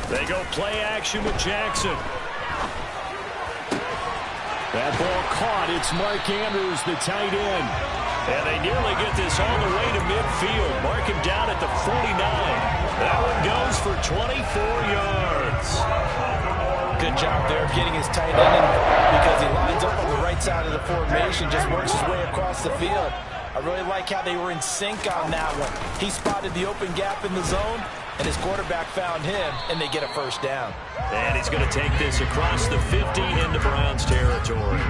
They go play action with Jackson. That ball caught. It's Mark Andrews, the tight end. And they nearly get this all the way to midfield. Mark him down at the 49. That one goes for 24 yards. Good job there of getting his tight end in because he lines up on the right side of the formation, just works his way across the field. I really like how they were in sync on that one. He spotted the open gap in the zone, and his quarterback found him, and they get a first down. And he's going to take this across the 50 into Browns territory.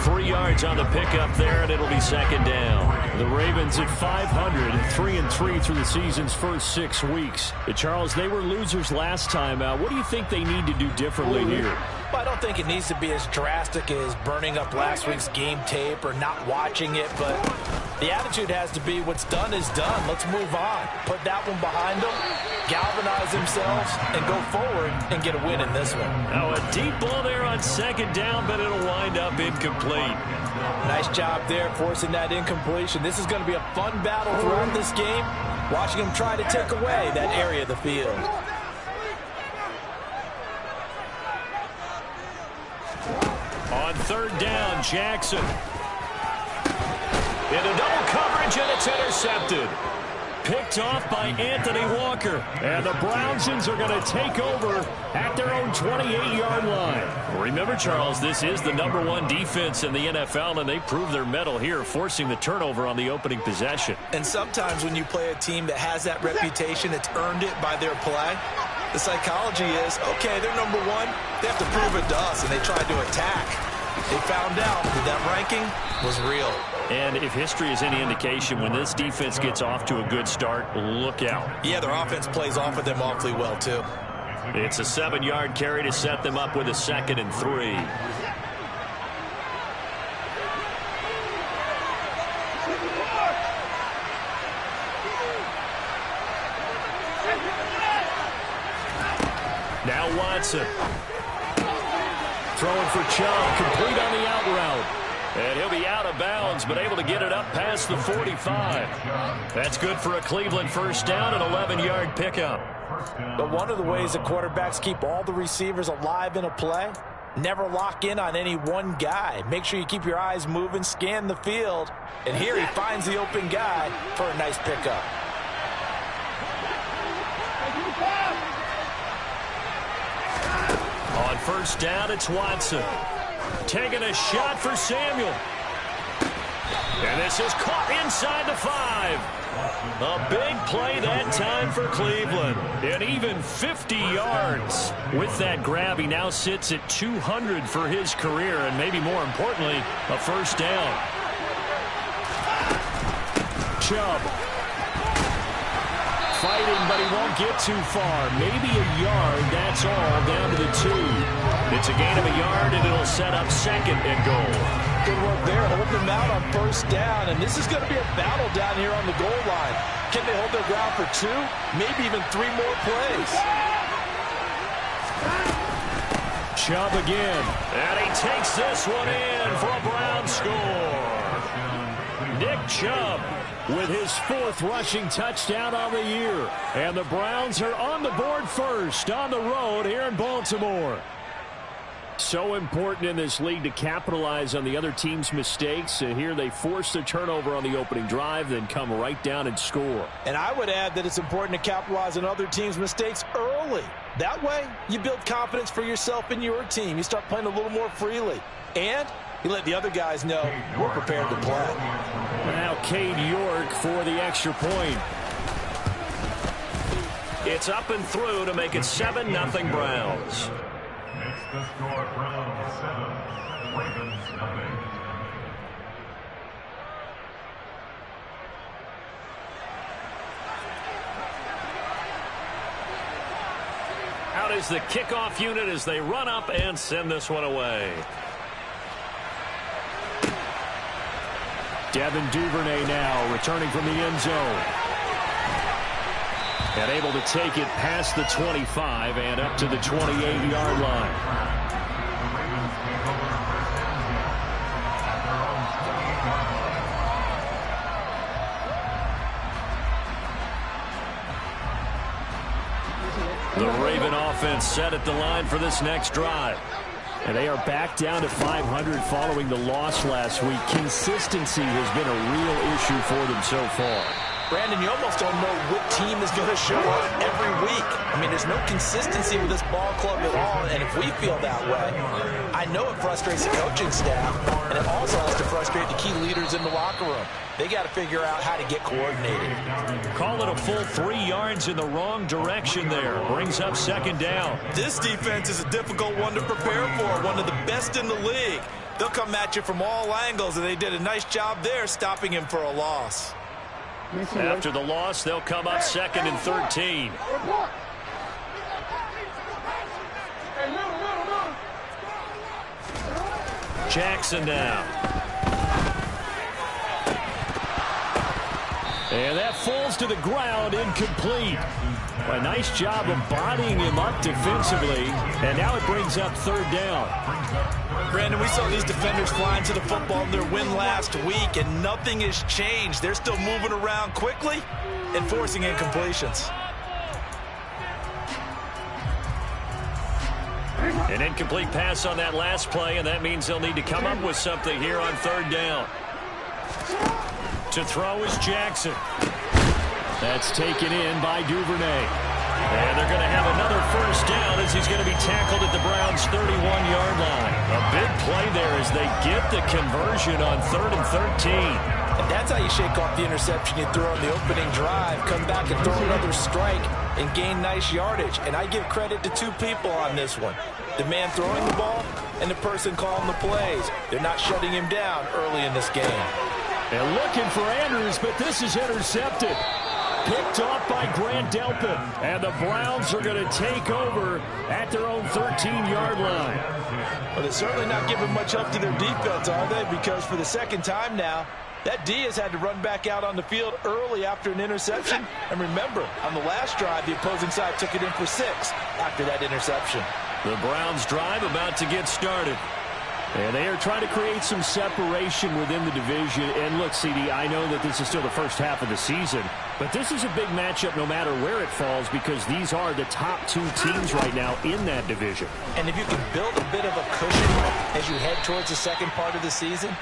3 yards on the pickup there, and it'll be second down. The Ravens at 500, 3-3 through the season's first 6 weeks. Charles, they were losers last time out. What do you think they need to do differently here? Well, I don't think it needs to be as drastic as burning up last week's game tape or not watching it, but the attitude has to be what's done is done. Let's move on. Put that one behind them, galvanize themselves, and go forward and get a win in this one. Now a deep ball there on second down, but it'll wind up incomplete. Nice job there forcing that incompletion. This is going to be a fun battle throughout this game, watching them try to take away that area of the field. On third down, Jackson. Into double coverage, and it's intercepted. Picked off by Anthony Walker. And the Brownsons are going to take over at their own 28-yard line. Remember, Charles, this is the #1 defense in the NFL, and they prove their mettle here, forcing the turnover on the opening possession. And sometimes when you play a team that has that reputation, it's earned it by their play. The psychology is, okay, they're #1. They have to prove it to us, and they tried to attack. They found out that that ranking was real. And if history is any indication, when this defense gets off to a good start, look out. Yeah, their offense plays off of them awfully well, too. It's a 7-yard carry to set them up with a 2nd and 3. Now Watson. Throwing for Chubb, complete on the out route. And he'll be out of bounds, but able to get it up past the 45. That's good for a Cleveland first down, an 11-yard pickup. But one of the ways the quarterbacks keep all the receivers alive in a play, never lock in on any one guy. Make sure you keep your eyes moving, scan the field. And here he finds the open guy for a nice pickup. On first down, it's Watson. Taking a shot for Samuel. And this is caught inside the 5. A big play that time for Cleveland. And even 50 yards. With that grab, he now sits at 200 for his career. And maybe more importantly, a first down. Chubb. Fighting, but he won't get too far. Maybe a yard, that's all, down to the 2. It's a gain of a yard, and it'll set up 2nd and goal. Good work there, holding them out on first down, and this is going to be a battle down here on the goal line. Can they hold their ground for 2? Maybe even 3 more plays. Chubb again, and he takes this one in for a Brown score. Nick Chubb with his 4th rushing touchdown on the year. And the Browns are on the board first on the road here in Baltimore. So important in this league to capitalize on the other team's mistakes. Here they force the turnover on the opening drive, then come right down and score. And I would add that it's important to capitalize on other teams' mistakes early. That way, you build confidence for yourself and your team. You start playing a little more freely. And you let the other guys know we're prepared to play. Now Cade York for the extra point. It's up and through to make it 7-0 Browns. Makes the score Browns 7, Ravens nothing. Out is the kickoff unit as they run up and send this one away. Devin Duvernay now returning from the end zone. And able to take it past the 25 and up to the 28-yard line. The Raven offense set at the line for this next drive. And they are back down to 500 following the loss last week. Consistency has been a real issue for them so far. Brandon, you almost don't know what team is going to show up every week. I mean, there's no consistency with this ball club at all, and if we feel that way, I know it frustrates the coaching staff, and it also has to frustrate the key leaders in the locker room. They got to figure out how to get coordinated. Call it a full 3 yards in the wrong direction there. Brings up second down. This defense is a difficult one to prepare for, one of the best in the league. They'll come at you from all angles, and they did a nice job there stopping him for a loss. After the loss, they'll come up 2nd and 13. Jackson now. And that falls to the ground, incomplete. A nice job of bodying him up defensively, and now it brings up 3rd down. Brandon, we saw these defenders flying to the football in their win last week, and nothing has changed. They're still moving around quickly and forcing incompletions. An incomplete pass on that last play, and that means they'll need to come up with something here on 3rd down. To throw is Jackson. That's taken in by Duvernay. And they're going to have another 1st down as he's going to be tackled at the Browns' 31-yard line. A big play there as they get the conversion on 3rd and 13. And that's how you shake off the interception you threw on the opening drive, come back and throw another strike and gain nice yardage. And I give credit to 2 people on this one. The man throwing the ball and the person calling the plays. They're not shutting him down early in this game. And looking for Andrews, but this is intercepted. Picked off by Grant Delpit. And the Browns are going to take over at their own 13-yard line. Well, they're certainly not giving much up to their defense, are they? Because for the 2nd time now, that D has had to run back out on the field early after an interception. And remember, on the last drive, the opposing side took it in for 6 after that interception. The Browns drive about to get started. And they are trying to create some separation within the division. And look, CD, I know that this is still the first half of the season, but this is a big matchup no matter where it falls because these are the top 2 teams right now in that division. And if you can build a bit of a cushion as you head towards the second part of the season,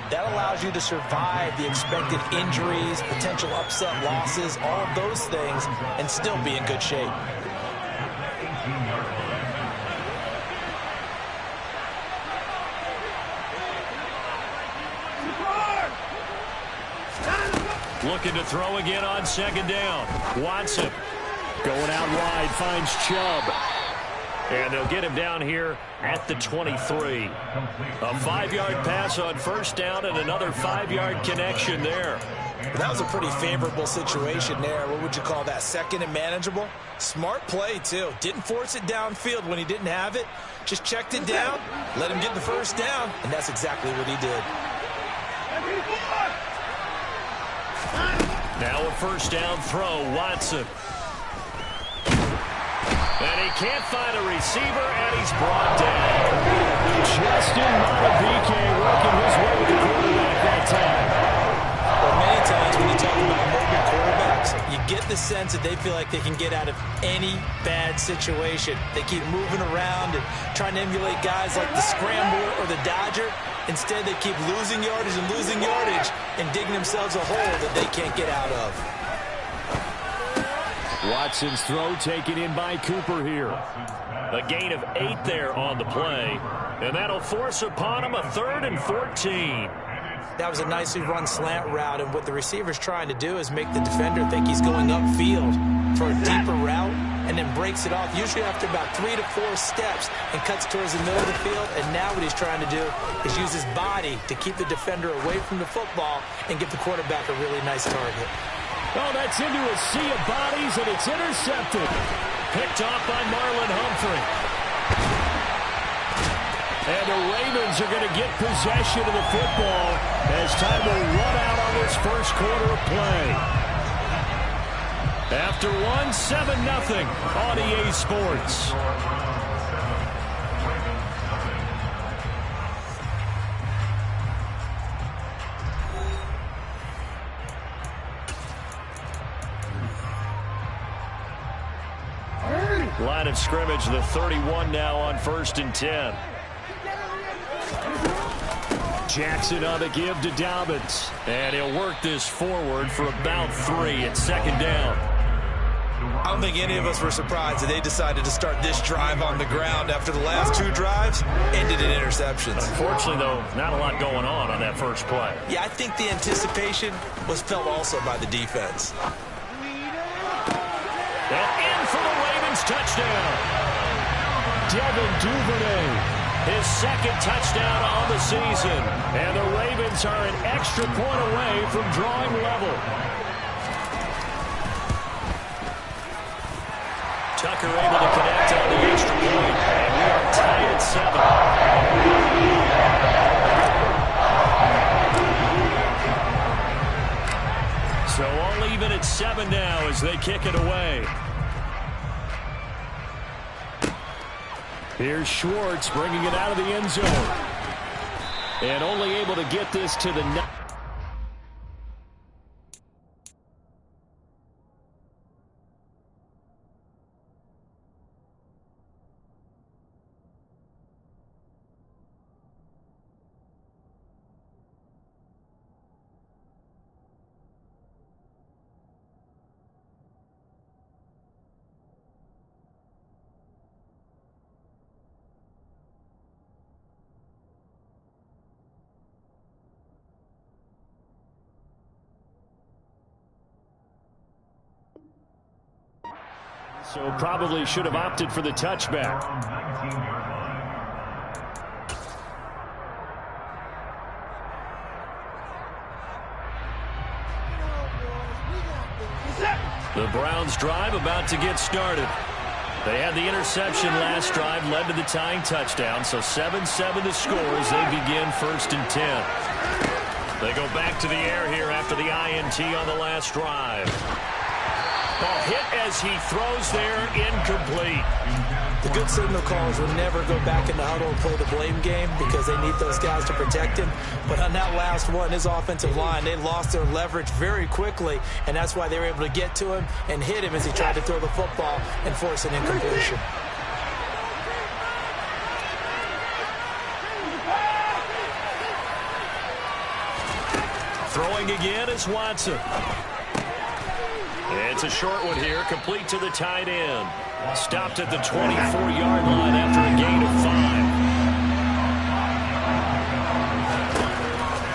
that allows you to survive the expected injuries, potential upset losses, all of those things, and still be in good shape. Looking to throw again on 2nd down. Watson going out wide, finds Chubb. And they'll get him down here at the 23. A 5-yard pass on 1st down and another 5-yard connection there. That was a pretty favorable situation there. What would you call that? 2nd and manageable? Smart play, too. Didn't force it downfield when he didn't have it. Just checked it down, let him get the 1st down, and that's exactly what he did. Now a 1st down throw, Watson. And he can't find a receiver, and he's brought down. Justin Madubuike working his way to the quarterback that time. Well, many times when you talk about mobile quarterbacks, you get the sense that they feel like they can get out of any bad situation. They keep moving around and trying to emulate guys like the Scrambler or the Dodger. Instead, they keep losing yardage and digging themselves a hole that they can't get out of. Watson's throw taken in by Cooper here. A gain of 8 there on the play. And that'll force upon him a 3rd and 14. That was a nicely run slant route, and what the receiver's trying to do is make the defender think he's going upfield for a deeper route and then breaks it off, usually after about 3 to 4 steps, and cuts towards the middle of the field. And now what he's trying to do is use his body to keep the defender away from the football and give the quarterback a really nice target. Oh, that's into a sea of bodies, and it's intercepted. Picked off by Marlon Humphrey. And the Ravens are going to get possession of the football as time will run out on this 1st quarter of play. After 7-0 on EA Sports. Line of scrimmage, the 31 now on 1st and 10. Jackson on the give to Dobbins. And he'll work this forward for about 3 at 2nd down. I don't think any of us were surprised that they decided to start this drive on the ground after the last 2 drives ended in interceptions. Unfortunately, though, not a lot going on that first play. Yeah, I think the anticipation was felt also by the defense. And in for the Ravens touchdown. Devin Duvernay. His 2nd touchdown on the season. And the Ravens are an extra point away from drawing level. Tucker able to connect on the extra point. And we are tied at 7. So all even at 7 now as they kick it away. Here's Schwartz bringing it out of the end zone. And only able to get this to the net. So probably should have opted for the touchback. The Browns drive about to get started. They had the interception last drive, led to the tying touchdown. So 7-7 to score as they begin 1st and 10. They go back to the air here after the INT on the last drive. Ball hit as he throws there, incomplete. The good signal callers will never go back in the huddle and play the blame game because they need those guys to protect him. But on that last one, his offensive line, they lost their leverage very quickly, and that's why they were able to get to him and hit him as he tried to throw the football and force an incompletion. Throwing again is Watson. It's a short one here, complete to the tight end. Stopped at the 24-yard line after a gain of 5.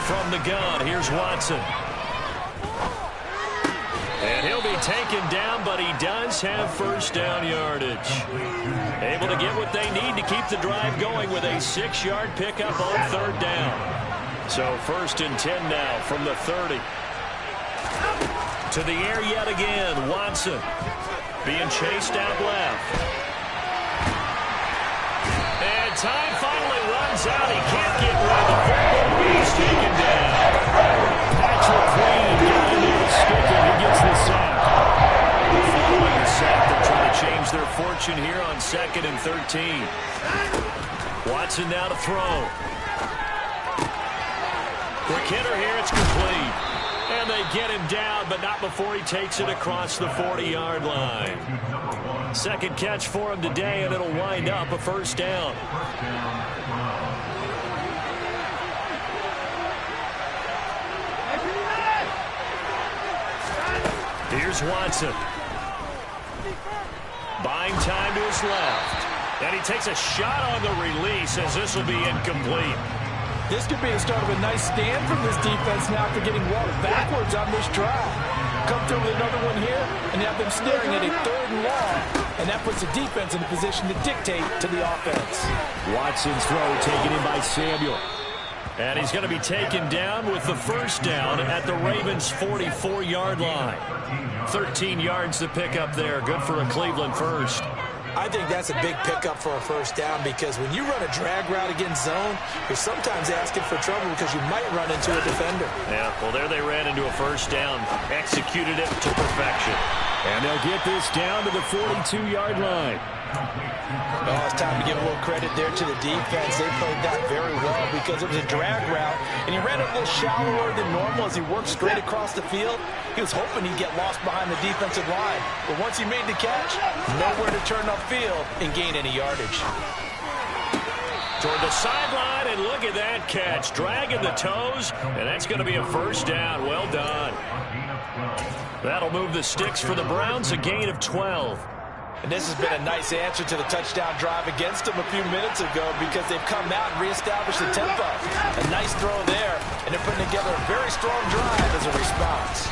From the gun, here's Watson. And he'll be taken down, but he does have 1st down yardage. Able to get what they need to keep the drive going with a 6-yard pickup on 3rd down. So 1st and 10 now from the 30. To the air yet again, Watson being chased out left. And time finally runs out. He can't get rid of the football. He's taken down. Patrick Queen got in there to stick it. He gets the sack. Following the sack, they're trying to change their fortune here on 2nd and 13. Watson now to throw. Quick hitter here, it's complete. And they get him down, but not before he takes it across the 40-yard line. 2nd catch for him today, and it'll wind up a 1st down. Here's Watson. Buying time to his left. And he takes a shot on the release as this will be incomplete. This could be the start of a nice stand from this defense now after getting walked backwards on this drive. Come through with another one here and have them staring at a 3rd and long. And that puts the defense in a position to dictate to the offense. Watson's throw taken in by Samuel. And he's going to be taken down with the 1st down at the Ravens' 44-yard line. 13 yards to pick up there. Good for a Cleveland 1st. I think that's a big pickup for a 1st down because when you run a drag route against zone, you're sometimes asking for trouble because you might run into a defender. Yeah, well, there they ran into a 1st down, executed it to perfection. And they'll get this down to the 42-yard line. Well, it's time to give a little credit there to the defense. They played that very well because it was a drag route, and he ran it a little shallower than normal as he worked straight across the field. He was hoping he'd get lost behind the defensive line, but once he made the catch, nowhere to turn upfield and gain any yardage. Toward the sideline, and look at that catch. Dragging the toes, and that's going to be a first down. Well done. That'll move the sticks for the Browns, a gain of 12. And this has been a nice answer to the touchdown drive against them a few minutes ago because they've come out and reestablished the tempo. A nice throw there, and they're putting together a very strong drive as a response.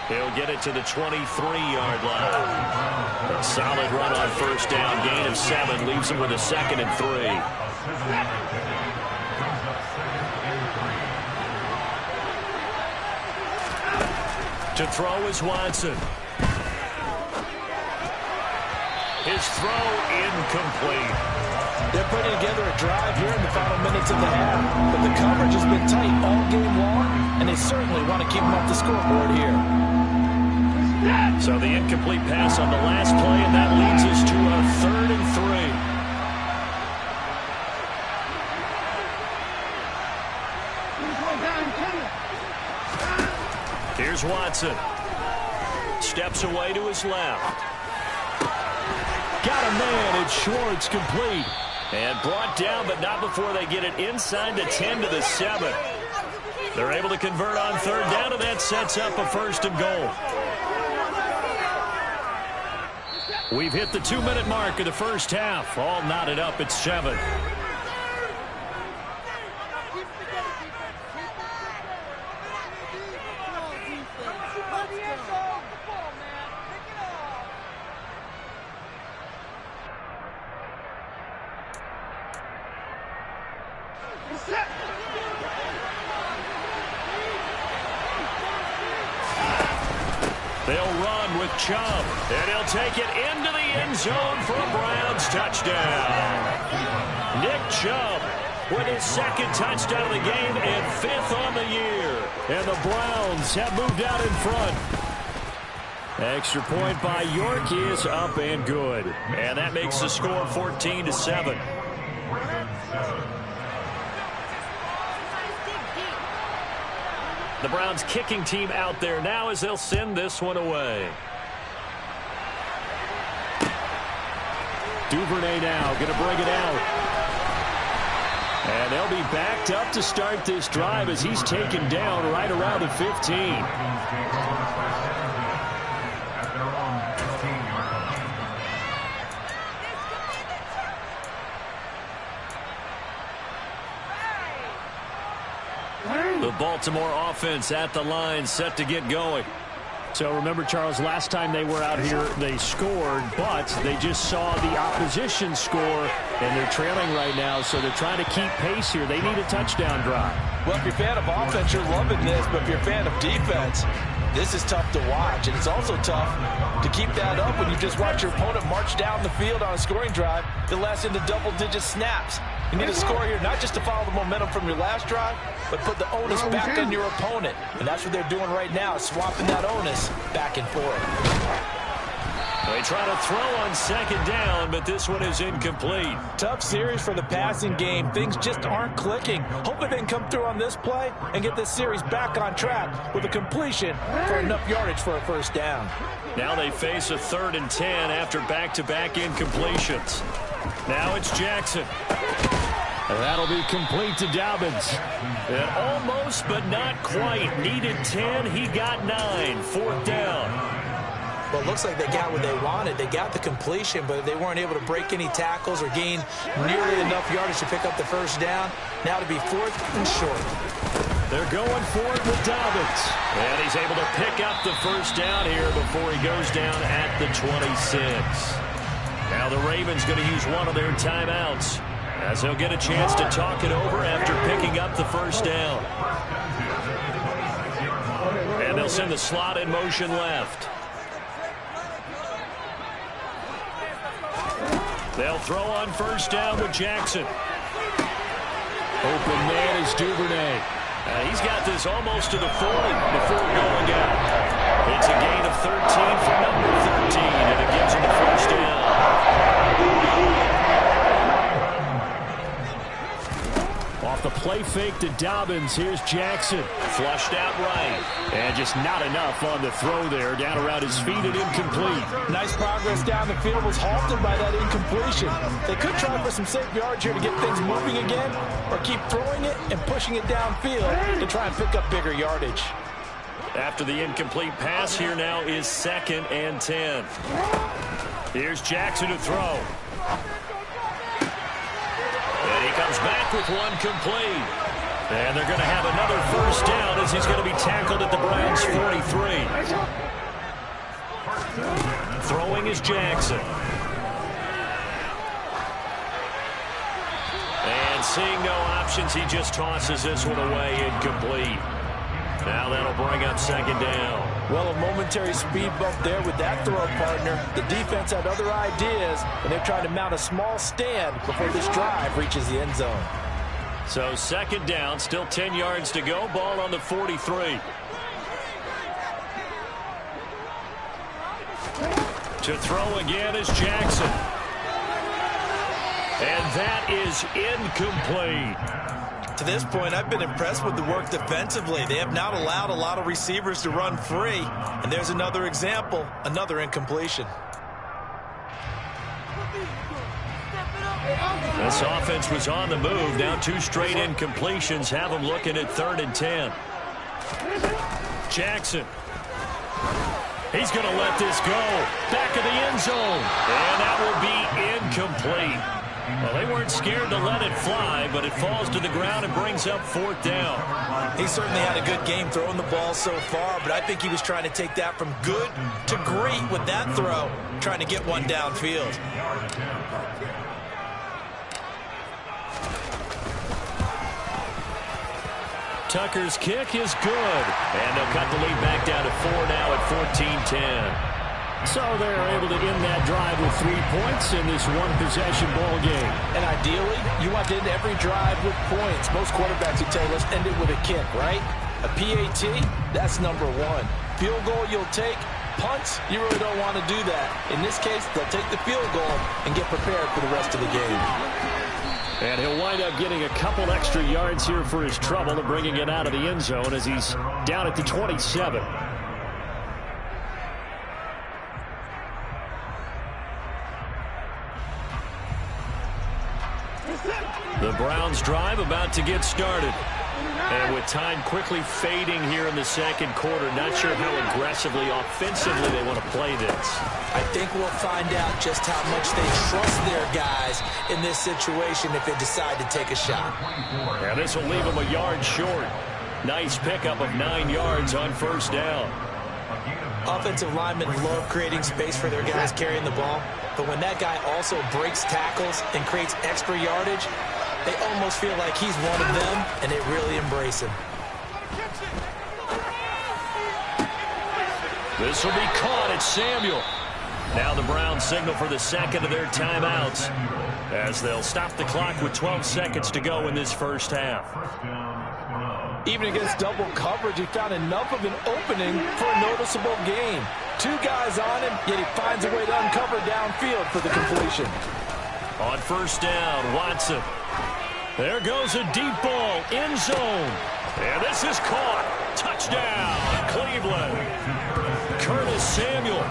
He'll get it to the 23-yard line. A solid run on first down, gain of 7, leaves him with a 2nd and 3. To throw is Watson. His throw incomplete. They're putting together a drive here in the final minutes of the half, but the coverage has been tight all game long, and they certainly want to keep them off the scoreboard here. So the incomplete pass on the last play, and that leads us to a 3rd and 3. Here's Watson. Steps away to his left. Got a man, it's Schwartz, complete. And brought down, but not before they get it inside the 10 to the 7. They're able to convert on 3rd down, and that sets up a 1st and goal. We've hit the 2-minute mark of the first half. All knotted up at 7. They'll run with Chubb, and he'll take it into the end zone for a Browns touchdown. Nick Chubb with his 2nd touchdown of the game and 5th on the year. And the Browns have moved out in front. Extra point by York is up and good. And that makes the score 14 to 7. The Browns kicking team out there now as they'll send this one away. Duvernay now going to bring it out. And they'll be backed up to start this drive as he's taken down right around the 15. The Baltimore offense at the line, set to get going. So remember, Charles, last time they were out here, they scored, but they just saw the opposition score, and they're trailing right now, so they're trying to keep pace here. They need a touchdown drive. Well, if you're a fan of offense, you're loving this, but if you're a fan of defense, this is tough to watch, and it's also tough to keep that up when you just watch your opponent march down the field on a scoring drive that lasts into double-digit snaps. You need a score here, not just to follow the momentum from your last drive, but put the onus back on your opponent. And that's what they're doing right now, swapping that onus back and forth. They try to throw on 2nd down, but this one is incomplete. Tough series for the passing game. Things just aren't clicking. Hopefully they can come through on this play and get this series back on track with a completion for enough yardage for a 1st down. Now they face a 3rd and 10 after back-to-back incompletions. Now it's Jackson. That'll be complete to Dobbins. And almost, but not quite. Needed 10. He got 9. 4th down. Well, it looks like they got what they wanted. They got the completion, but they weren't able to break any tackles or gain nearly enough yardage to pick up the 1st down. Now to be 4th and short. They're going for it with Dobbins. And he's able to pick up the 1st down here before he goes down at the 26. Now the Ravens going to use one of their timeouts, as they'll get a chance to talk it over after picking up the 1st down. And they'll send the slot in motion left. They'll throw on 1st down with Jackson. Open man is Duvernay. He's got this almost to the 40 before going out. It's a gain of 13 for number 30. fake to Dobbins. Here's Jackson. Flushed out right. And just not enough on the throw there. Down around his feet and incomplete. Nice progress down the field, was halted by that incompletion. They could try for some safe yards here to get things moving again, or keep throwing it and pushing it downfield to try and pick up bigger yardage. After the incomplete pass, here now is 2nd and 10. Here's Jackson to throw. And he comes back with one complete. And they're going to have another first down as he's going to be tackled at the Browns' 43. Throwing is Jackson. And seeing no options, he just tosses this one away, incomplete. Now that'll bring up 2nd down. Well, a momentary speed bump there with that throw, partner. The defense had other ideas, and they're trying to mount a small stand before this drive reaches the end zone. So 2nd down, still 10 yards to go. Ball on the 43. To throw again is Jackson. And that is incomplete. To this point, I've been impressed with the work defensively. They have not allowed a lot of receivers to run free. And there's another example, another incompletion. This offense was on the move. Now 2 straight incompletions have them looking at 3rd and 10. Jackson. He's going to let this go. Back of the end zone. And that will be incomplete. Well, they weren't scared to let it fly, but it falls to the ground and brings up 4th down. He certainly had a good game throwing the ball so far, but I think he was trying to take that from good to great with that throw, trying to get one downfield. Tucker's kick is good. And they'll cut the lead back down to 4 now at 14-10. So they're able to end that drive with 3 points in this one-possession ball game. And ideally, you want to end every drive with points. Most quarterbacks would tell us end it with a kick, right? A PAT, that's number 1. Field goal you'll take. Punts, you really don't want to do that. In this case, they'll take the field goal and get prepared for the rest of the game. And he'll wind up getting a couple extra yards here for his trouble and bringing it out of the end zone as he's down at the 27. The Browns drive about to get started. And with time quickly fading here in the 2nd quarter, not sure how aggressively, offensively they want to play this. I think we'll find out just how much they trust their guys in this situation if they decide to take a shot. And this will leave them a yard short. Nice pickup of 9 yards on 1st down. Offensive linemen love creating space for their guys carrying the ball, but when that guy also breaks tackles and creates extra yardage, they almost feel like he's one of them, and they really embrace him. This will be caught at Samuel. Now the Browns signal for the 2nd of their timeouts as they'll stop the clock with 12 seconds to go in this 1st half. Even against double coverage, he found enough of an opening for a noticeable gain. 2 guys on him, yet he finds a way to uncover downfield for the completion. On 1st down, Watson. There goes a deep ball, end zone. And this is caught. Touchdown, Cleveland. Curtis Samuel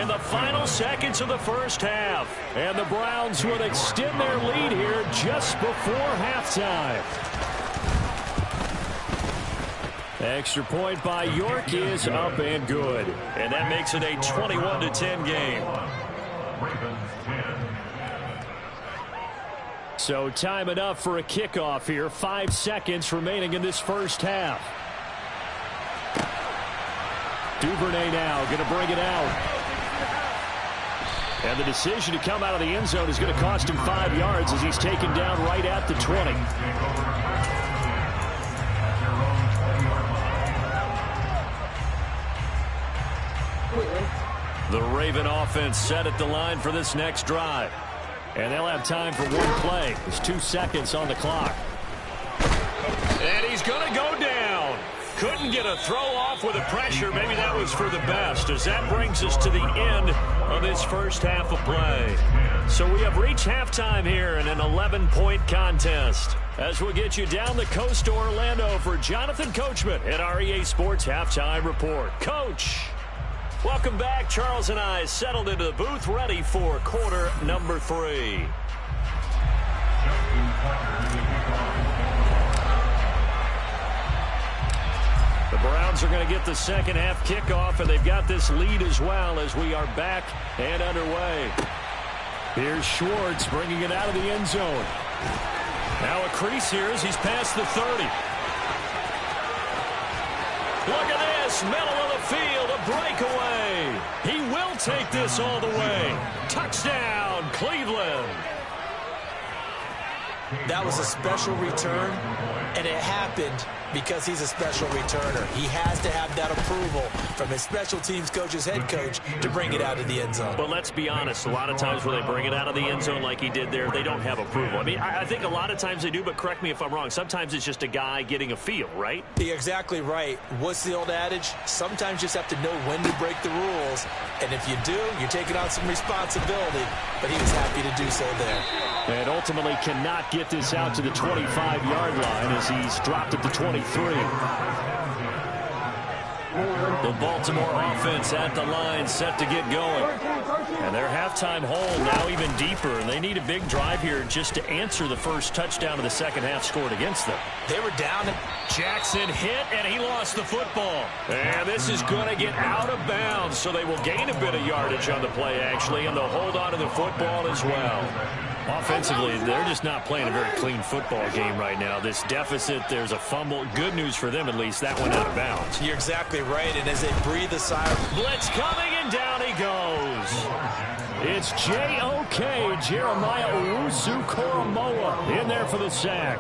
in the final seconds of the 1st half. And the Browns would extend their lead here just before halftime. Extra point by York is up and good. And that makes it a 21-10 game. So time enough for a kickoff here. 5 seconds remaining in this 1st half. Duvernay now going to bring it out. And the decision to come out of the end zone is going to cost him 5 yards as he's taken down right at the 20. The Raven offense set at the line for this next drive. And they'll have time for one play. There's 2 seconds on the clock. And he's going to go down. Couldn't get a throw off with the pressure. Maybe that was for the best, as that brings us to the end of this first half of play. So we have reached halftime here in an 11-point contest. As we'll get you down the coast to Orlando for Jonathan Coachman at our EA Sports Halftime Report. Coach, welcome back. Charles and I settled into the booth, ready for quarter number 3. The Browns are going to get the second half kickoff, and they've got this lead as well as we are back and underway. Here's Schwartz bringing it out of the end zone. Now a crease here as he's past the 30. Look at this, middle of the field, a breakaway. He will take this all the way. Touchdown, Cleveland. That was a special return, and it happened because he's a special returner. He has to have that approval from his special teams coach's head coach to bring it out of the end zone. But let's be honest, a lot of times when they bring it out of the end zone like he did there, they don't have approval. I mean, I think a lot of times they do, but correct me if I'm wrong. Sometimes it's just a guy getting a feel, right? You're exactly right. What's the old adage? Sometimes you just have to know when to break the rules, and if you do, you're taking on some responsibility, but he was happy to do so there. And ultimately cannot get this out to the 25-yard line as he's dropped at the 23. The Baltimore offense at the line, set to get going. And their halftime hole now even deeper, and they need a big drive here just to answer the first touchdown of the second half scored against them. They were down. Jackson hit, and he lost the football. And this is going to get out of bounds, so they will gain a bit of yardage on the play, actually, and they'll hold on to the football as well. Offensively, they're just not playing a very clean football game right now. This deficit, there's a fumble. Good news for them, at least. That went out of bounds. You're exactly right, and as they breathe a sigh of blitz coming, and down he goes. It's J.O.K. Jeremiah Owusu-Koramoah in there for the sack.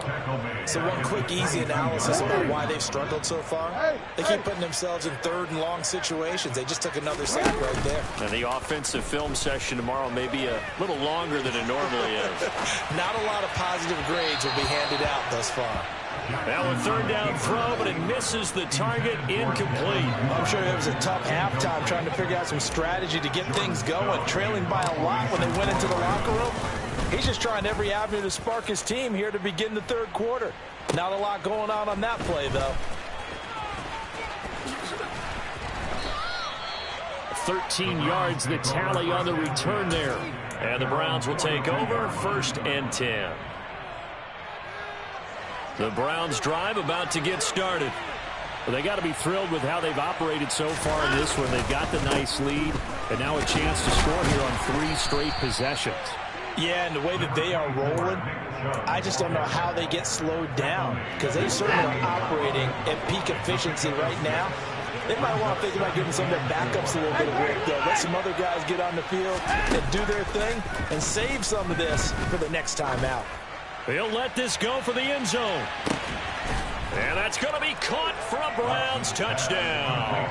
So one quick, easy analysis about why they've struggled so far. They keep putting themselves in third and long situations. They just took another sack right there. And the offensive film session tomorrow may be a little longer than it normally is. Not a lot of positive grades will be handed out thus far. Now a third down throw, but it misses the target, incomplete. I'm sure it was a tough halftime trying to figure out some strategy to get things going, trailing by a lot when they went into the locker room. He's just trying every avenue to spark his team here to begin the third quarter. Not a lot going on that play, though. 13 yards the tally on the return there. And the Browns will take over, 1st and 10. The Browns drive about to get started. Well, they got to be thrilled with how they've operated so far in this one. They've got the nice lead, and now a chance to score here on 3 straight possessions. Yeah, and the way that they are rolling, I just don't know how they get slowed down, because they certainly are operating at peak efficiency right now. They might want to think about giving some of their backups a little bit of work, though. Let some other guys get on the field and do their thing and save some of this for the next time out. He'll let this go for the end zone. And that's going to be caught for a Browns touchdown.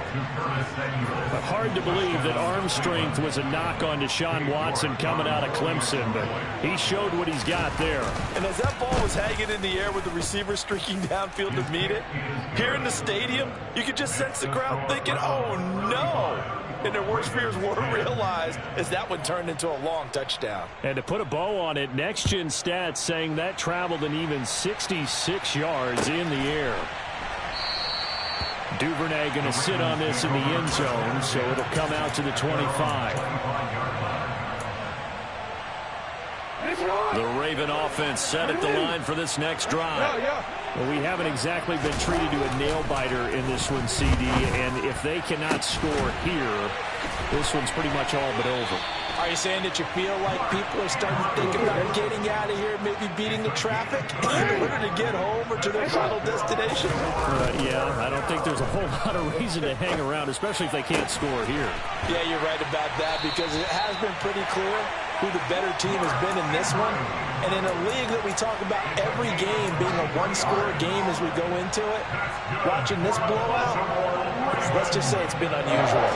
Hard to believe that arm strength was a knock on Deshaun Watson coming out of Clemson, but he showed what he's got there. And as that ball was hanging in the air with the receiver streaking downfield to meet it, here in the stadium, you could just sense the crowd thinking, oh, no. And their worst fears were realized as that one turned into a long touchdown. And to put a bow on it, Next Gen Stats saying that traveled an even 66 yards in the air. Duvernay going to sit on this in the end zone, so it'll come out to the 25. The Raven offense set at the line for this next drive. Well, we haven't exactly been treated to a nail-biter in this one, CD, and if they cannot score here, this one's pretty much all but over. Are you saying that you feel like people are starting to think about getting out of here, maybe beating the traffic in order to get home or to their final destination? Yeah, I don't think there's a whole lot of reason to hang around, especially if they can't score here. Yeah, you're right about that, because it has been pretty clear who the better team has been in this one. And in a league that we talk about every game being a one-score game as we go into it, watching this blowout, let's just say it's been unusual.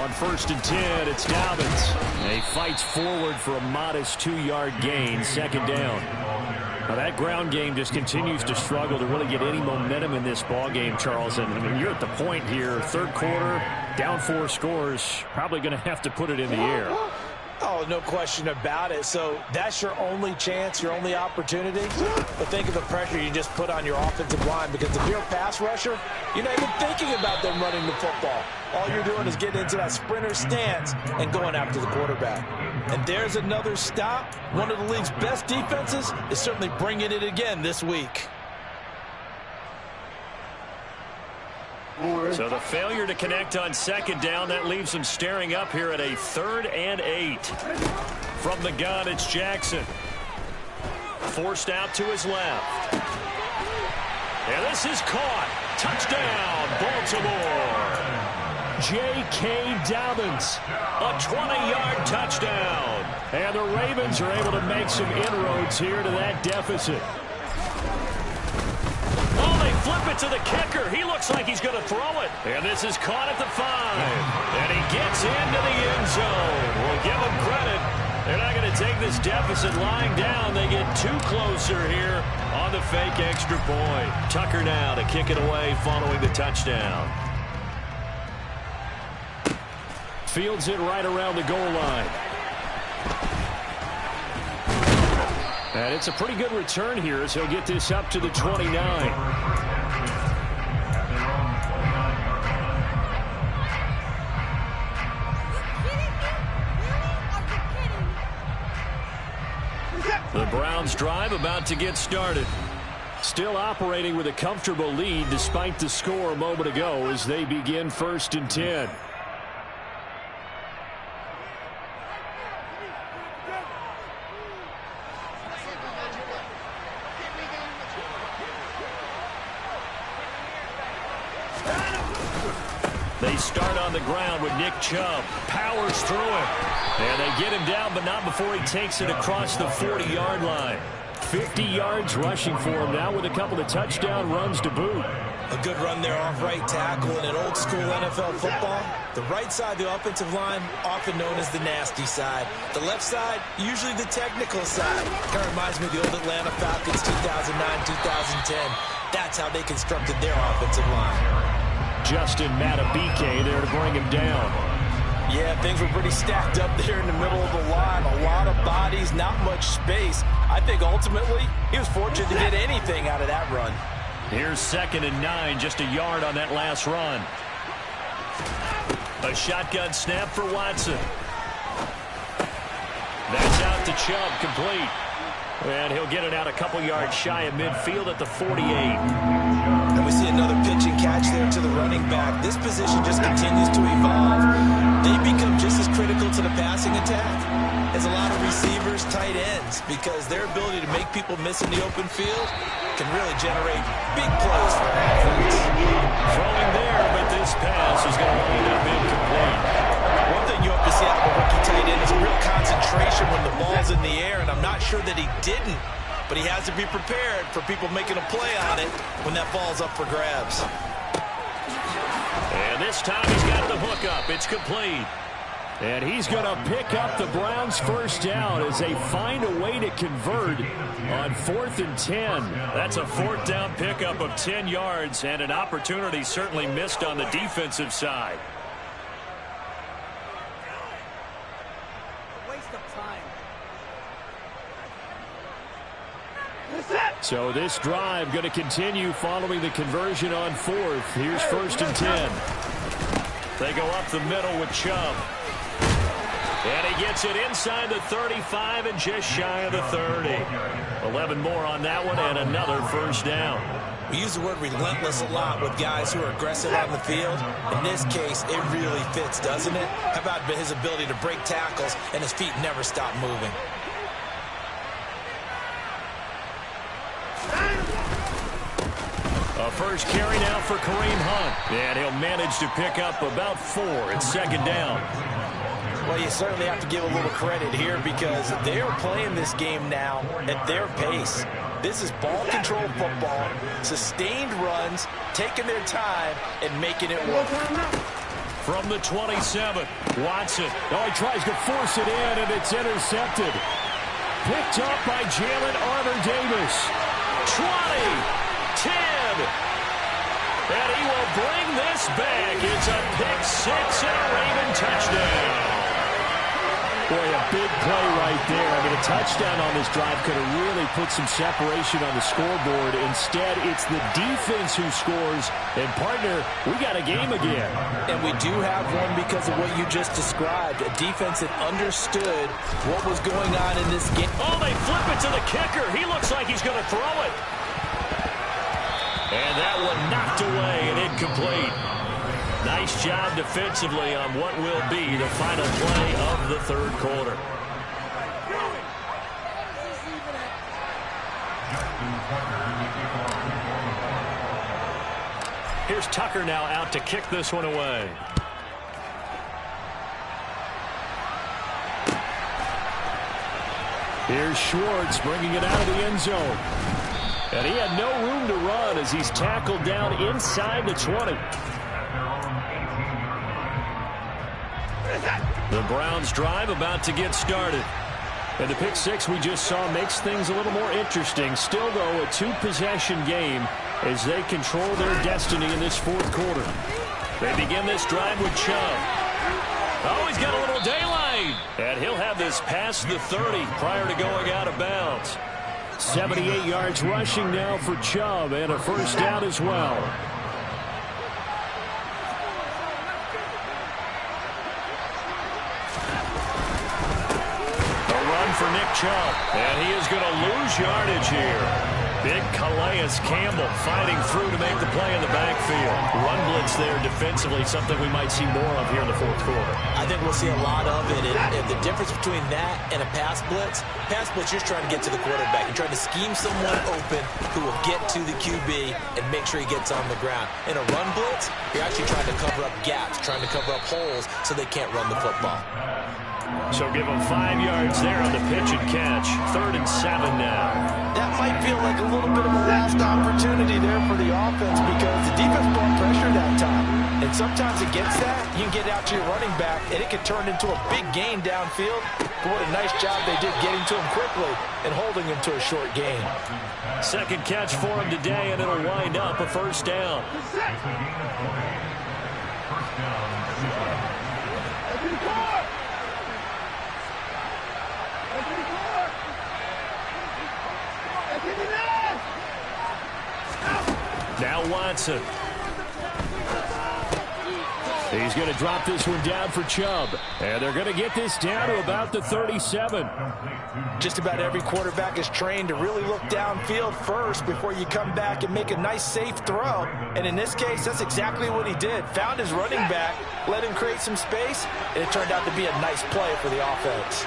On 1st and 10, it's Dobbins. And he fights forward for a modest 2-yard gain, 2nd down. Now that ground game just continues to struggle to really get any momentum in this ball game, Charles. And I mean, you're at the point here, 3rd quarter, down 4 scores, probably going to have to put it in the air. Oh, no question about it. So that's your only chance, your only opportunity. But think of the pressure you just put on your offensive line, because if you're a pass rusher, you're not even thinking about them running the football. All you're doing is getting into that sprinter stance and going after the quarterback. And there's another stop. One of the league's best defenses is certainly bringing it again this week. So the failure to connect on 2nd down, that leaves them staring up here at a 3rd and 8. From the gun, it's Jackson. Forced out to his left. And this is caught. Touchdown, Baltimore. J.K. Dobbins, a 20-yard touchdown. And the Ravens are able to make some inroads here to that deficit. Oh, they flip it to the kicker. He looks like he's going to throw it. And this is caught at the 5. And he gets into the end zone. We'll give him credit. They're not going to take this deficit lying down. They get too closer here on the fake extra point. Tucker now to kick it away following the touchdown. Fields it right around the goal line. And it's a pretty good return here as he'll get this up to the 29. The Browns drive about to get started. Still operating with a comfortable lead despite the score a moment ago as they begin 1st and 10. They start on the ground with Nick Chubb. Powers through him. And they get him down, but not before he takes it across the 40-yard line. 50 yards rushing for him now with a couple of touchdown runs to boot. A good run there off right tackle in an old-school NFL football. The right side of the offensive line, often known as the nasty side. The left side, usually the technical side. Kind of reminds me of the old Atlanta Falcons 2009-2010. That's how they constructed their offensive line. Justin Matabike there to bring him down. Yeah, things were pretty stacked up there in the middle of the line. A lot of bodies, not much space. I think ultimately he was fortunate to get anything out of that run. Here's 2nd and 9, just a yard on that last run. A shotgun snap for Watson. That's out to Chubb, complete. And he'll get it out a couple yards shy of midfield at the 48. And we see another pitch and catch there to the running back. This position just continues to evolve. They become just as critical to the passing attack as a lot of receivers, tight ends, because their ability to make people miss in the open field can really generate big plays for athletes. Throwing there, but this pass is going to end up incomplete. One thing you have to see out of a rookie tight end is real concentration when the ball's in the air, and I'm not sure that he didn't, but he has to be prepared for people making a play on it when that ball's up for grabs. And this time he's got the hook up. It's complete. And he's going to pick up the Browns' first down as they find a way to convert on 4th and 10. That's a 4th down pickup of 10 yards and an opportunity certainly missed on the defensive side. So this drive going to continue following the conversion on 4th. Here's 1st and 10. They go up the middle with Chubb. And he gets it inside the 35 and just shy of the 30. 11 more on that one and another first down. We use the word relentless a lot with guys who are aggressive on the field. In this case, it really fits, doesn't it? How about his ability to break tackles and his feet never stop moving? A first carry now for Kareem Hunt. And he'll manage to pick up about 4. It's 2nd down. Well, you certainly have to give a little credit here because they are playing this game now at their pace. This is ball control football, sustained runs, taking their time, and making it work. From the 27, Watson. Oh, he tries to force it in, and it's intercepted. Picked up by Jalen Armour-Davis. 20, 10. And he will bring this back. It's a pick-6 and a Raven touchdown. Boy, a big play right there. I mean, a touchdown on this drive could have really put some separation on the scoreboard. Instead, it's the defense who scores. And, partner, we got a game again. And we do have one because of what you just described. A defense that understood what was going on in this game. Oh, they flip it to the kicker. He looks like he's going to throw it. And that one knocked away and incomplete. Nice job defensively on what will be the final play of the third quarter. Here's Tucker now out to kick this one away. Here's Schwartz bringing it out of the end zone. And he had no room to run as he's tackled down inside the 20. The Browns drive about to get started. And the pick-6 we just saw makes things a little more interesting. Still, though, a two-possession game as they control their destiny in this fourth quarter. They begin this drive with Chubb. Oh, he's got a little daylight. And he'll have this past the 30 prior to going out of bounds. 78 yards rushing now for Chubb and a first down as well. For Nick Chubb, and he is going to lose yardage here. Big Calais Campbell fighting through to make the play in the backfield. Run blitz there defensively, something we might see more of here in the fourth quarter. I think we'll see a lot of it. And the difference between that and a pass blitz, you're trying to get to the quarterback. You're trying to scheme someone open who will get to the QB and make sure he gets on the ground. In a run blitz, you're actually trying to cover up gaps, trying to cover up holes so they can't run the football. So give them 5 yards there on the pitch and catch. 3rd and 7 now. That might feel like a little bit of a last opportunity there for the offense because the defense brought pressure that time. And sometimes against that, you can get out to your running back, and it can turn into a big gain downfield. But what a nice job they did getting to him quickly and holding him to a short gain. Second catch for him today, and it'll wind up a first down. Now Watson. He's going to drop this one down for Chubb. And they're going to get this down to about the 37. Just about every quarterback is trained to really look downfield first before you come back and make a nice, safe throw. And in this case, that's exactly what he did. Found his running back, let him create some space, and it turned out to be a nice play for the offense.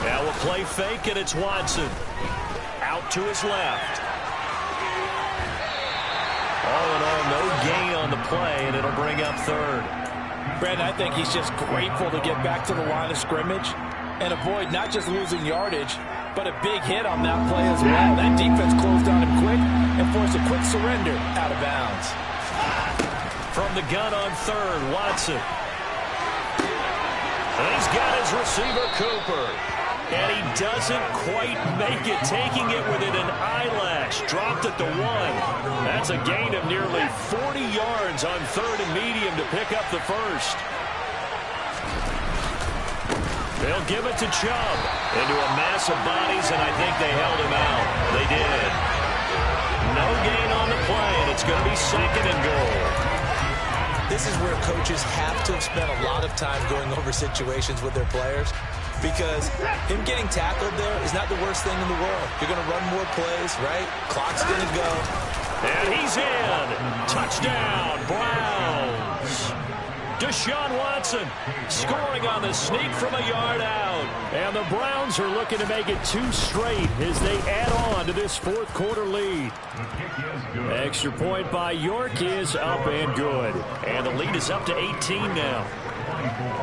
Now a play fake, and it's Watson. Out to his left. All in all, no gain on the play, and it'll bring up 3rd. Brandon, I think he's just grateful to get back to the line of scrimmage and avoid not just losing yardage, but a big hit on that play as well. That defense closed on him quick and forced a quick surrender out of bounds. From the gun on 3rd, Watson. And he's got his receiver, Cooper. And he doesn't quite make it, taking it within an eyelash. Dropped at the 1. That's a gain of nearly 40 yards on 3rd and medium to pick up the first. They'll give it to Chubb into a mass of bodies, and I think they held him out. They did. No gain on the play, and it's going to be 2nd and goal. This is where coaches have to have spent a lot of time going over situations with their players, because him getting tackled there is not the worst thing in the world. You're going to run more plays, right? Clock's going to go. And he's in. Touchdown, Browns. Deshaun Watson scoring on the sneak from a yard out. And the Browns are looking to make it 2 straight as they add on to this fourth quarter lead. Extra point by York is up and good. And the lead is up to 18 now.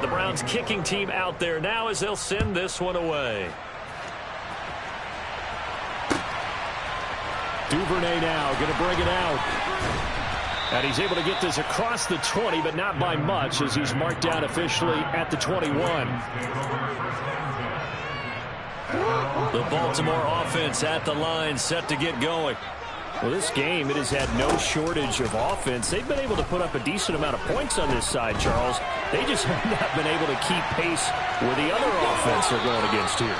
The Browns kicking team out there now as they'll send this one away. Duvernay now going to bring it out. And he's able to get this across the 20, but not by much, as he's marked down officially at the 21. The Baltimore offense at the line, set to get going. Well, this game, it has had no shortage of offense. They've been able to put up a decent amount of points on this side, Charles. They just have not been able to keep pace with the other offense they're going against here.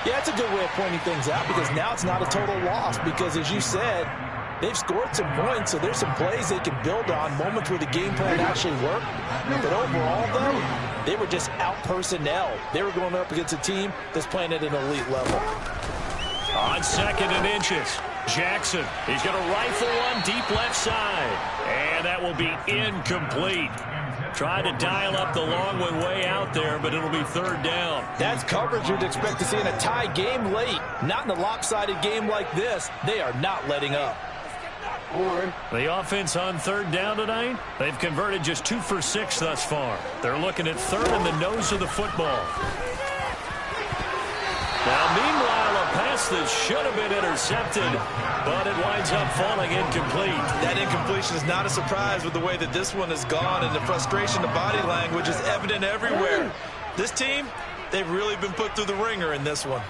Yeah, it's a good way of pointing things out, because now it's not a total loss, because as you said, they've scored some points, so there's some plays they can build on, moments where the game plan actually worked. But overall, though, they were just out-personnel. They were going up against a team that's playing at an elite level. On 2nd and inches, Jackson. He's going to rifle one deep left side. And that will be incomplete. Tried to dial up the long one way out there, but it'll be 3rd down. That's coverage you'd expect to see in a tie game late. Not in a lopsided game like this. They are not letting up. The offense on 3rd down tonight, they've converted just 2 for 6 thus far. They're looking at 3rd in the nose of the football. Now, meanwhile, a pass that should have been intercepted, but it winds up falling incomplete. That incompletion is not a surprise with the way that this one has gone, and the frustration, the body language is evident everywhere. This team, they've really been put through the ringer in this one.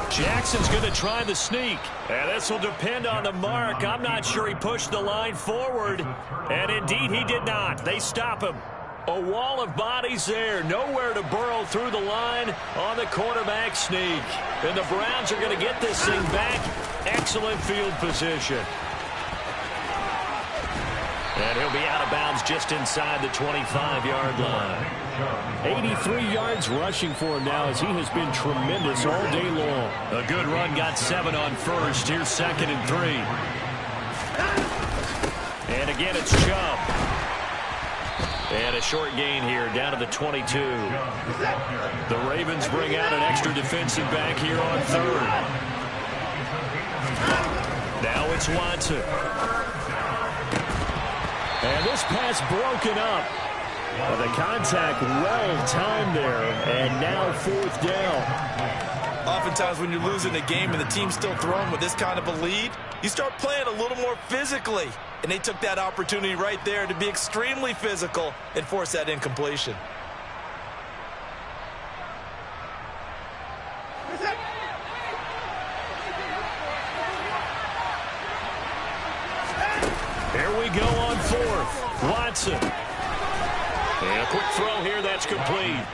Jackson's going to try the sneak, and this will depend on the mark. I'm not sure he pushed the line forward, and indeed he did not. They stop him. A wall of bodies there, nowhere to burrow through the line on the quarterback sneak. And the Browns are going to get this thing back. Excellent field position. And he'll be out of bounds just inside the 25-yard line. 83 yards rushing for him now, as he has been tremendous all day long. A good run, got 7 on first. Here's 2nd and 3. And again, it's Chubb. And a short gain here down to the 22. The Ravens bring out an extra defensive back here on 3rd. Now it's Watson. And this pass broken up. Well, the contact well timed there, and now 4th down. Oftentimes when you're losing a game and the team's still throwing with this kind of a lead, you start playing a little more physically. And they took that opportunity right there to be extremely physical and force that incompletion. Here we go on 4th. Watson. And a quick throw here, that's complete.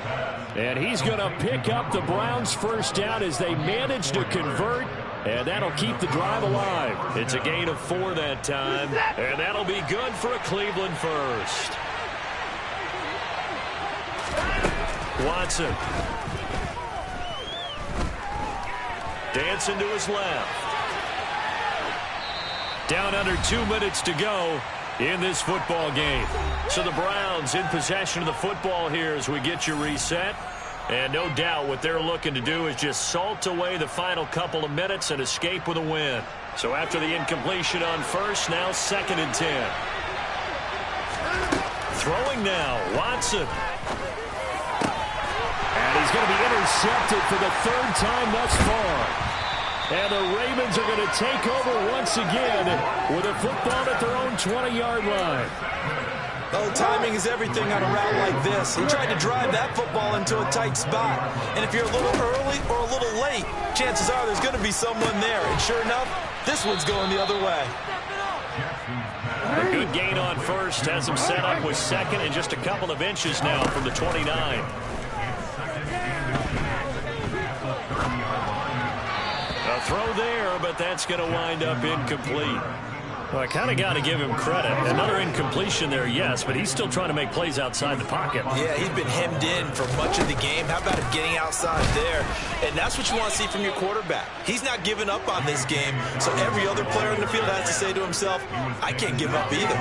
And he's going to pick up the Browns' 1st down as they manage to convert. And that'll keep the drive alive. It's a gain of 4 that time. And that'll be good for a Cleveland 1st. Watson. Dancing to his left. Down under 2 minutes to go in this football game. So the Browns in possession of the football here as we get you reset. And no doubt what they're looking to do is just salt away the final couple of minutes and escape with a win. So after the incompletion on 1st, now 2nd and 10. Throwing now, Watson. And he's going to be intercepted for the 3rd time thus far. And the Ravens are going to take over once again with a football at their own 20-yard line. Oh, timing is everything on a route like this. He tried to drive that football into a tight spot. And if you're a little early or a little late, chances are there's going to be someone there. And sure enough, this one's going the other way. A good gain on 1st has him set up with 2nd and just a couple of inches now from the 29. A throw there, but that's going to wind up incomplete. Well, I kind of got to give him credit. Another incompletion there, yes, but he's still trying to make plays outside the pocket. Yeah, he's been hemmed in for much of the game. How about him getting outside there? And that's what you want to see from your quarterback. He's not giving up on this game, so every other player in the field has to say to himself, I can't give up either.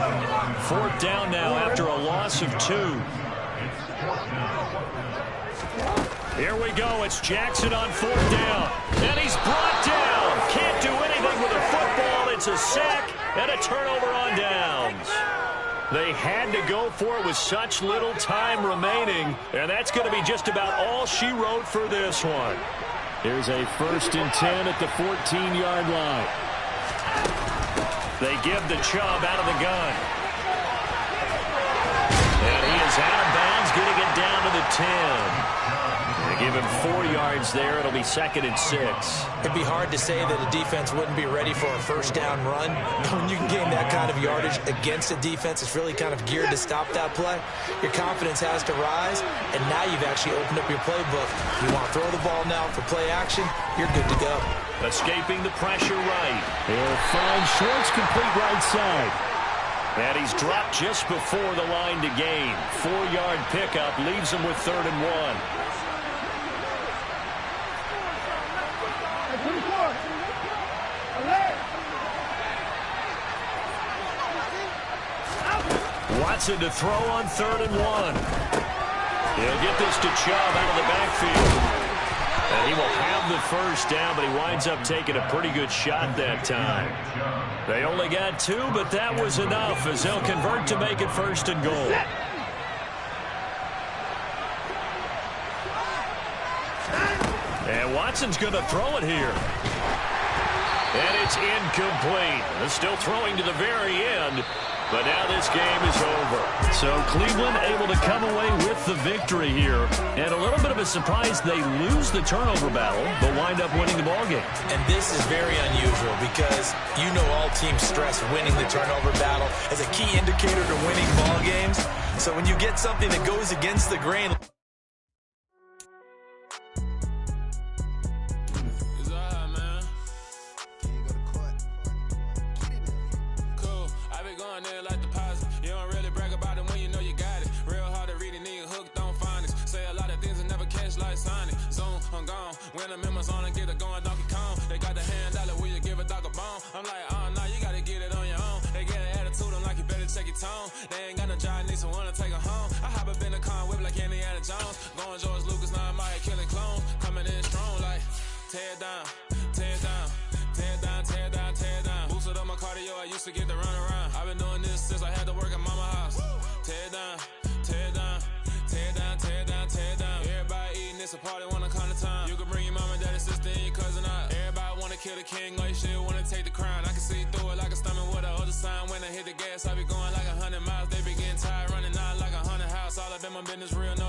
4th down now after a loss of 2. Here we go. It's Jackson on 4th down. And he's brought down. Can't do anything with a football. It's a sack and a turnover on downs. They had to go for it with such little time remaining. And that's going to be just about all she wrote for this one. Here's a 1st and 10 at the 14-yard line. They give the Chubb out of the gun. And he is out of bounds, getting it down to the 10. They give him 4 yards there. It'll be 2nd and 6. It'd be hard to say that a defense wouldn't be ready for a first down run. When you can gain that kind of yardage against a defense that's really kind of geared to stop that play, your confidence has to rise, and now you've actually opened up your playbook. You want to throw the ball now for play action, you're good to go. Escaping the pressure right. He'll find Schwartz complete right side. And he's dropped just before the line to gain. 4-yard pickup leaves him with 3rd and 1. Watson to throw on 3rd and 1. He'll get this to Chubb out of the backfield. And he will have the first down, but he winds up taking a pretty good shot that time. They only got 2, but that was enough as they'll convert to make it 1st and goal. And Watson's going to throw it here. And it's incomplete. They're still throwing to the very end. But now this game is over. So Cleveland able to come away with the victory here. And a little bit of a surprise, they lose the turnover battle, but wind up winning the ballgame. And this is very unusual because you know all teams stress winning the turnover battle as a key indicator to winning ball games. So when you get something that goes against the grain... When the members on and get it going, Donkey Kong. They got the hand dollar, will you give a dog a bone? I'm like, oh, no, you gotta get it on your own. They get an attitude, I'm like, you better check your tone. They ain't got no job, need someone to take her home. I hop up in the car, whip like Indiana Jones. Going George Lucas, now I'm out killing clones. Coming in strong, like, tear down, tear down, tear down, tear down, tear down. Boosted up my cardio, I used to get to run around. I've been doing this since I had to work at mama house. Tear down, tear down, tear down, tear down, tear down. Everybody eating, it's a party, one kind of time. You can bring your mama, daddy, sister, and your cousin out. Everybody wanna kill the king, or you shit wanna take the crown. I can see through it like a stomach with a other sign. When I hit the gas, I be going like 100 miles. They be getting tired, running out like 100 house. All up in my business, real no